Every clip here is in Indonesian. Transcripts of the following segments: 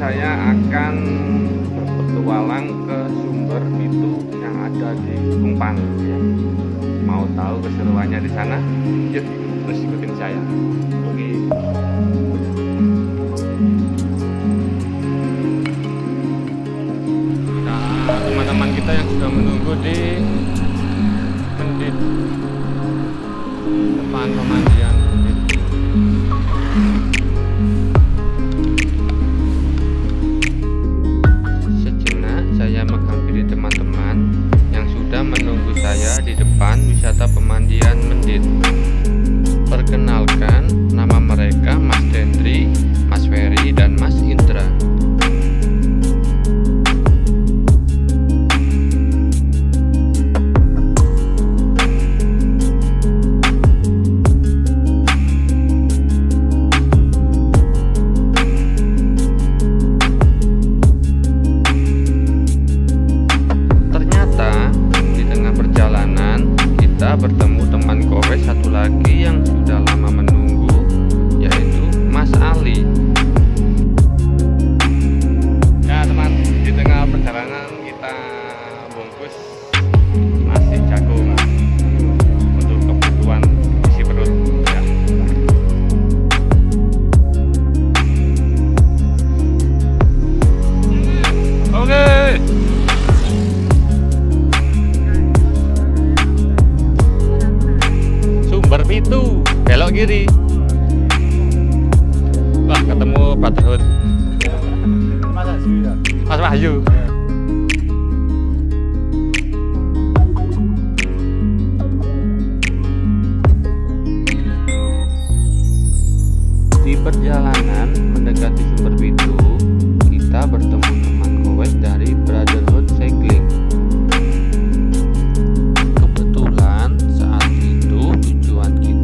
saya akan berpetualang ke sumber Pitu yang ada di Tumpang. Ya. Mau tahu keseruannya di sana? Yuk, terus ikutin saya. Oke. Nah, teman-teman kita yang sudah menunggu di depan pemandian. Saya menghampiri teman-teman yang sudah menunggu saya di depan wisata pemandian Mendit. Perkenalkan, nama mereka Mas Dendri, Mas Ferry, dan Mas Indra. Bertemu teman kowe satu lagi yang sudah lama menunggu, yaitu Mas Ali. Ya teman, di tengah perjalanan kita bungkus nasi jagung untuk kebutuhan isi perut ya. Oke. Pitu, belok kiri. Wah, ketemu Brotherhood. Mas Wahyu. Di perjalanan mendekati sumber Pitu, kita bertemu teman kowe dari Brotherhood Cycling.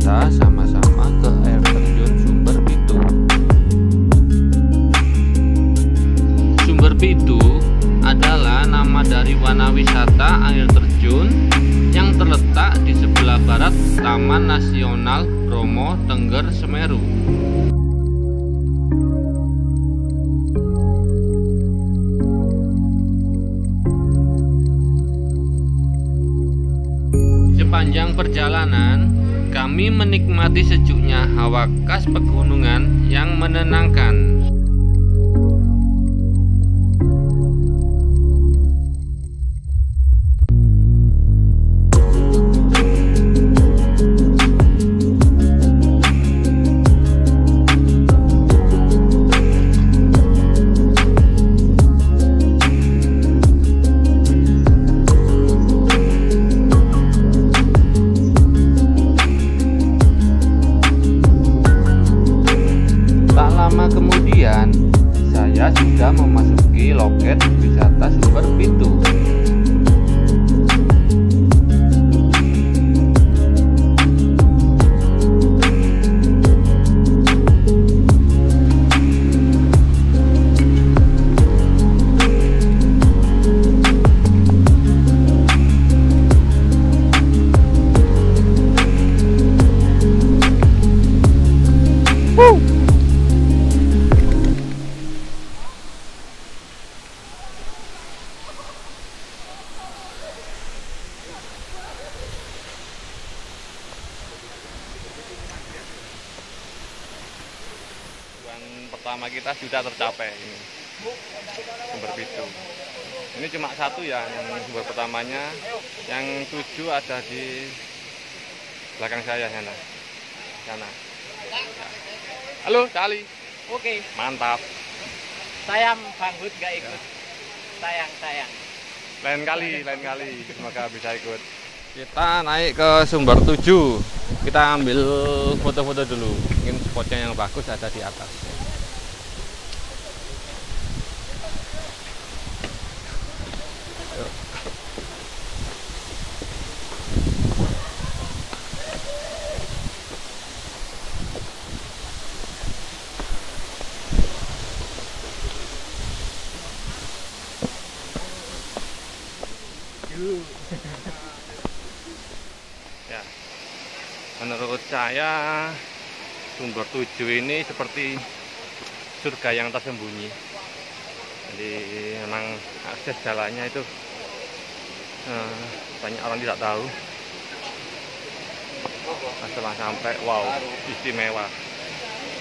Sama-sama ke air terjun Sumber Pitu. Sumber Pitu adalah nama dari warna wisata air terjun yang terletak di sebelah barat Taman Nasional Bromo, Tengger, Semeru. Sepanjang perjalanan kami menikmati sejuknya hawa khas pegunungan yang menenangkan. Kemudian saya sudah memasuki loket wisata Sumber Pitu. Pertama kita sudah tercapai ini Sumber Pitu. Ini cuma satu ya yang sumber pertamanya, yang 7 ada di belakang saya sana. Ya. Halo, Cali. Oke. Mantap. Sayang Banggut gak ikut. Sayang. Lain kali semoga bisa ikut. Kita naik ke sumber 7. Kita ambil foto-foto dulu. Mungkin spotnya yang bagus ada di atas. Ya, menurut saya sumber 7 ini seperti surga yang tersembunyi. Jadi memang akses jalannya itu banyak orang tidak tahu. Setelah sampai, wow, istimewa.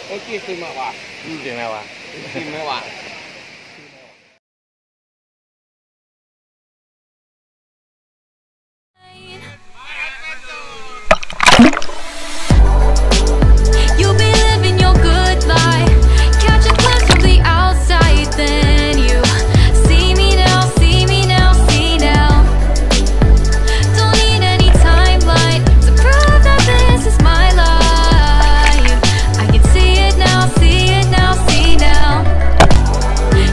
Istimewa. Istimewa. Istimewa. You'll be living your good life. Catch a glimpse of the outside, then you see me now, see me now, see now. Don't need any timeline to prove that this is my life. I can see it now, see it now, see now.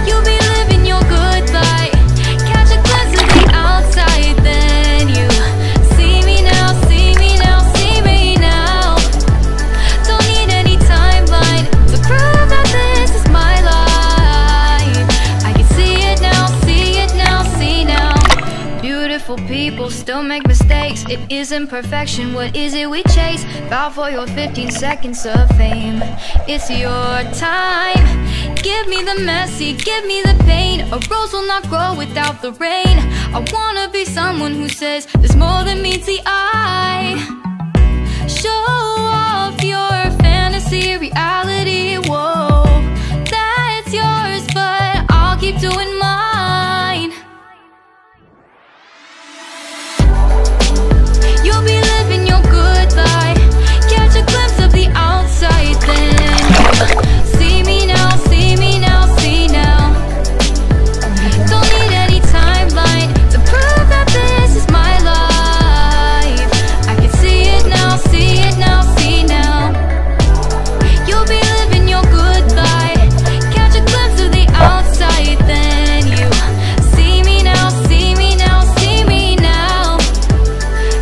You'll be living your good life. Catch a glimpse of the outside, then you see me now, see me now, see me now. Don't need any timeline to prove that this is my life. I can see it now, see it now, see now. Beautiful people still make mistakes. It isn't perfection, what is it we chase? Bow for your 15 seconds of fame. It's your time. Give me the messy, give me the pain. A rose will not grow without the rain. I wanna be someone who says there's more than meets the eye. Show off your fantasy, reality, whoa, that's yours, but I'll keep doing mine. You'll be living your good life. Catch a glimpse of the outside, then you see me now, see me now, see now. Don't need any timeline to prove that this is my life. I can see it now, see it now, see now. You'll be living your good life. Catch a glimpse of the outside, then you see me now, see me now, see me now.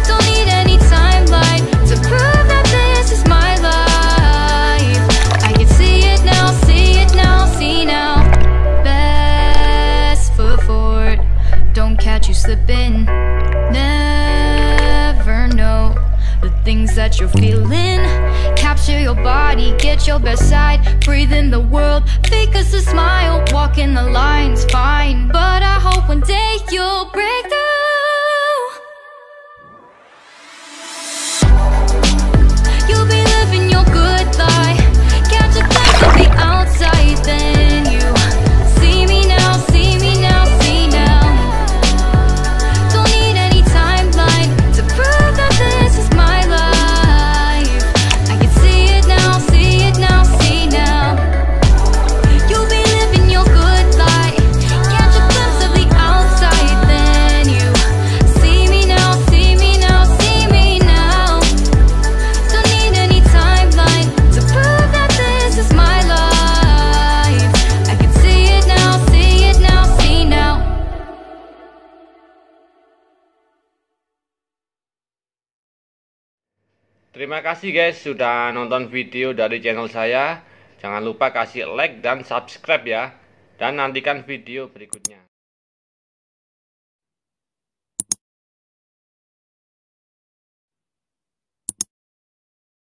Don't need any timeline to prove that this is my life. I can see it now, see it now, see now. Best foot forward, don't catch you slipping. Never know the things that you're feeling. Capture your body, get your best side. Breathe in the world, fake us a smile. Walk in the lines, fine, but I hope one day you'll break through. You'll be living your good life. Catch a glimpse of the outside, then you see me now, see me now, see now. Don't need any timeline to prove that this is my life. I can see it now, see it now, see now. You'll be living your good life. Catch a glimpse of the outside, then you see me now, see me now, see me now. Don't need any timeline to prove that this is my life. I can see it now, see it now, see now. Terima kasih guys sudah nonton video dari channel saya. Jangan lupa kasih like dan subscribe ya. Dan nantikan video berikutnya.